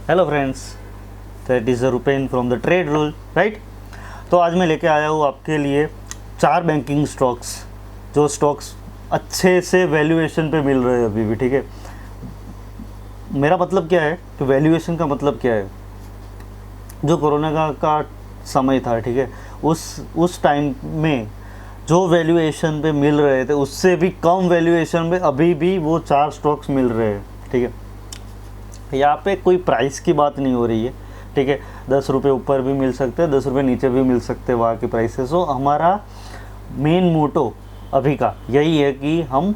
Hello friends, that is Rupen from the trade rule right. तो आज मैं लेके आया हूँ आपके लिए 4 बैंकिंग स्टॉक्स, जो स्टॉक्स अच्छे से वैल्यूएशन पे मिल रहे हैं अभी भी। ठीक है, मेरा मतलब क्या है कि वैल्यूएशन का मतलब क्या है, जो कोरोना का समय था, ठीक है, उस टाइम में जो वैल्यूएशन पे मिल रहे थे उससे भी कम वैल्यूएशन में अभी भी वो 4 स्टॉक्स मिल रहे हैं। ठीक है, यहाँ पे कोई प्राइस की बात नहीं हो रही है। ठीक है, 10 रुपये ऊपर भी मिल सकते हैं, 10 रुपये नीचे भी मिल सकते हैं वहाँ की प्राइसेस। तो हमारा मेन मोटो अभी का यही है कि हम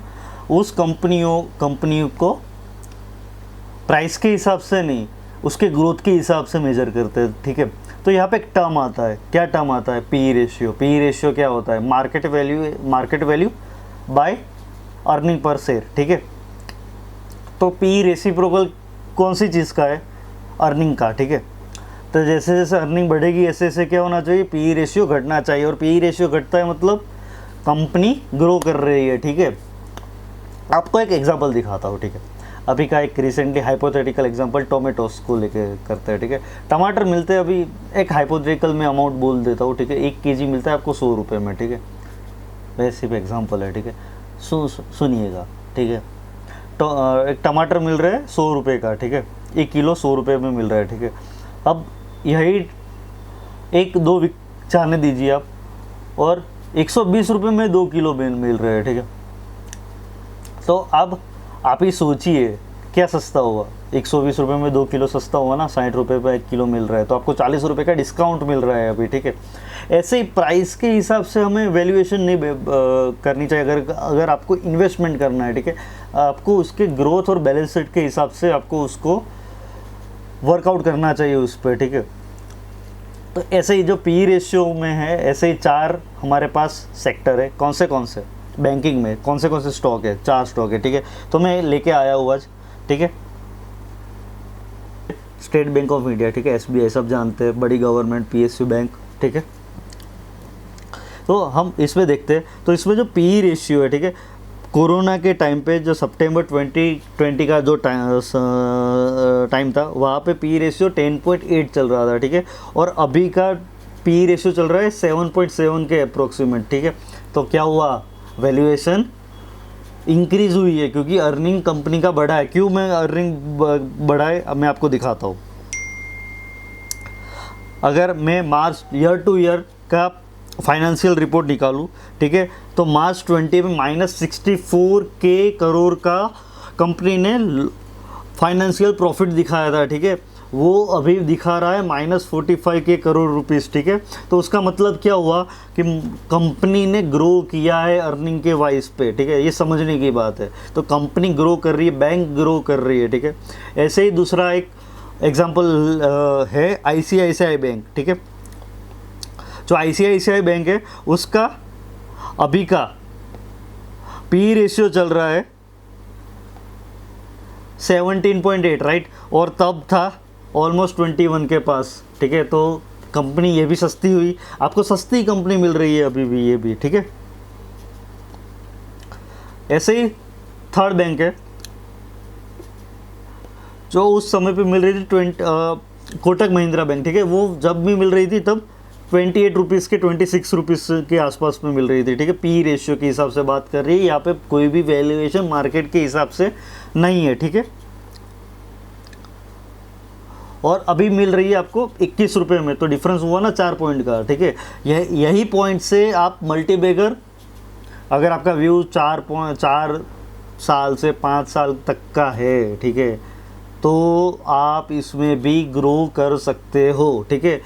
उस कंपनी को प्राइस के हिसाब से नहीं, उसके ग्रोथ के हिसाब से मेजर करते हैं। ठीक है, तो यहाँ पे एक टर्म आता है, क्या टर्म आता है? P ratio. पी रेशियो क्या होता है? Market value by earning per share. ठीक है, तो पी रेसिप्रोकल कौन सी चीज़ का है? अर्निंग का। ठीक है, तो जैसे जैसे अर्निंग बढ़ेगी ऐसे ऐसे क्या होना चाहिए? पी रेशियो घटना चाहिए। और पी रेशियो घटता है मतलब कंपनी ग्रो कर रही है। ठीक है, आपको एक एग्जांपल दिखाता हूँ। ठीक है, अभी का एक रिसेंटली हाइपोथेटिकल एग्जांपल टोमेटोस को लेके करते हैं। ठीक है, टमाटर मिलते हैं अभी, एक हाइपोथेटिकल में अमाउंट बोल देता हूँ। ठीक है, 1 kg मिलता है आपको 100 रुपये में। ठीक है, वैसे सिर्फ एग्जाम्पल है। ठीक है, सुनिएगा। ठीक है, तो एक टमाटर मिल रहा है 100 रुपये का। ठीक है, 1 किलो 100 रुपये में मिल रहा है। ठीक है, अब यही 1-2 वीक जाने दीजिए आप, और 120 रुपये में 2 किलो मिल रहे हैं। ठीक है, तो अब आप ही सोचिए क्या सस्ता हुआ? 120 रुपये में 2 किलो सस्ता हुआ ना, 60 रुपये पर 1 किलो मिल रहा है, तो आपको 40 रुपये का डिस्काउंट मिल रहा है अभी। ठीक है, ऐसे ही प्राइस के हिसाब से हमें वैल्यूएशन नहीं करनी चाहिए। अगर आपको इन्वेस्टमेंट करना है, ठीक है, आपको उसके ग्रोथ और बैलेंस शीट के हिसाब से आपको उसको वर्कआउट करना चाहिए उस पर। ठीक है, तो ऐसे ही जो पी रेशियो में है, ऐसे ही 4 हमारे पास सेक्टर है। कौन से बैंकिंग में कौन से स्टॉक है? 4 स्टॉक है। ठीक है, तो मैं लेके आया हूँ आज। ठीक है, स्टेट बैंक ऑफ इंडिया, ठीक है, SBI सब जानते हैं, बड़ी गवर्नमेंट, PSU बैंक। ठीक है, तो हम इसमें देखते हैं। तो इसमें जो पी रेशियो है, ठीक है, कोरोना के टाइम पे जो सितंबर 2020 का जो टाइम था, वहाँ पे पी रेशियो 10.8 चल रहा था। ठीक है, और अभी का पी रेशियो चल रहा है 7.7 के अप्रोक्सीमेट। ठीक है, तो क्या हुआ? वैल्यूएशन इंक्रीज हुई है, क्योंकि अर्निंग कंपनी का बढ़ा है। क्यों मैं अर्निंग बढ़ा है अब मैं आपको दिखाता हूँ। अगर मैं मार्च ईयर टू ईयर का फाइनेंशियल रिपोर्ट निकालूं, ठीक है, तो मार्च 20 में -64 के करोड़ का कंपनी ने फाइनेंशियल प्रॉफिट दिखाया था। ठीक है, वो अभी दिखा रहा है -45 के करोड़ रुपीस। ठीक है, तो उसका मतलब क्या हुआ कि कंपनी ने ग्रो किया है अर्निंग के वाइज पे। ठीक है, ये समझने की बात है। तो कंपनी ग्रो कर रही है, बैंक ग्रो कर रही है। ठीक है, ऐसे ही दूसरा एक एग्जाम्पल है ICICI बैंक। ठीक है, जो ICICI बैंक है उसका अभी का पी रेशियो चल रहा है 17.8 राइट, और तब था ऑलमोस्ट 21 के पास। ठीक है, तो कंपनी ये भी सस्ती हुई, आपको सस्ती कंपनी मिल रही है अभी भी, ये भी। ठीक है, ऐसे ही थर्ड बैंक है जो उस समय पे मिल रही थी कोटक महिंद्रा बैंक। ठीक है, वो जब भी मिल रही थी तब 28 रुपीज़ के 26 रुपीज़ के आसपास में मिल रही थी। ठीक है, पी रेशियो के हिसाब से बात कर रही है, यहाँ पे कोई भी वैल्यूएशन मार्केट के हिसाब से नहीं है। ठीक है, और अभी मिल रही है आपको 21 रुपये में, तो डिफरेंस हुआ ना 4 पॉइंट का। ठीक है, यही पॉइंट से आप मल्टीबैगर, अगर आपका व्यू 4 साल से 5 साल तक का है, ठीक है, तो आप इसमें भी ग्रो कर सकते हो। ठीक है,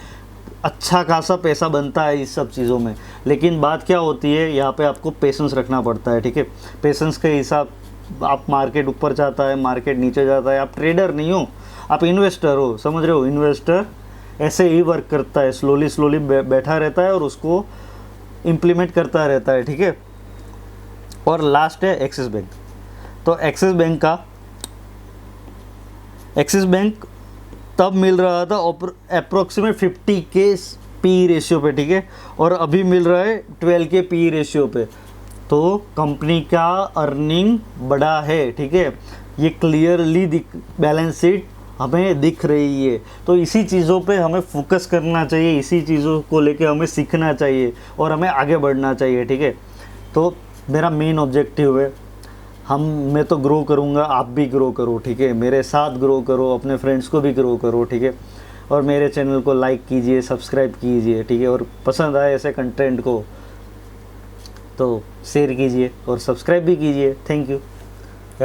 अच्छा खासा पैसा बनता है इस सब चीज़ों में। लेकिन बात क्या होती है, यहाँ पे आपको पेशेंस रखना पड़ता है। ठीक है, पेशेंस के हिसाब, आप मार्केट ऊपर जाता है, मार्केट नीचे जाता है, आप ट्रेडर नहीं हो, आप इन्वेस्टर हो। समझ रहे हो? इन्वेस्टर ऐसे ही वर्क करता है, स्लोली बैठा रहता है और उसको इम्प्लीमेंट करता रहता है। ठीक है, और लास्ट है एक्सिस बैंक। तो एक्सिस बैंक तब मिल रहा था अप्रोक्सीमेट 50 के पी रेशियो पे। ठीक है, और अभी मिल रहा है 12 के पी रेशियो पे। तो कंपनी का अर्निंग बढ़ा है। ठीक है, ये क्लियरली बैलेंस शीट हमें दिख रही है। तो इसी चीज़ों पे हमें फोकस करना चाहिए, इसी चीज़ों को लेके हमें सीखना चाहिए और हमें आगे बढ़ना चाहिए, ठीक है। तो मेरा मेन ऑब्जेक्टिव है, मैं तो ग्रो करूँगा, आप भी ग्रो करो, ठीक है। मेरे साथ ग्रो करो, अपने फ्रेंड्स को भी ग्रो करो, ठीक है। और मेरे चैनल को लाइक कीजिए, सब्सक्राइब कीजिए, ठीक है। और पसंद आए ऐसे कंटेंट को तो शेयर कीजिए और सब्सक्राइब भी कीजिए। Thank you.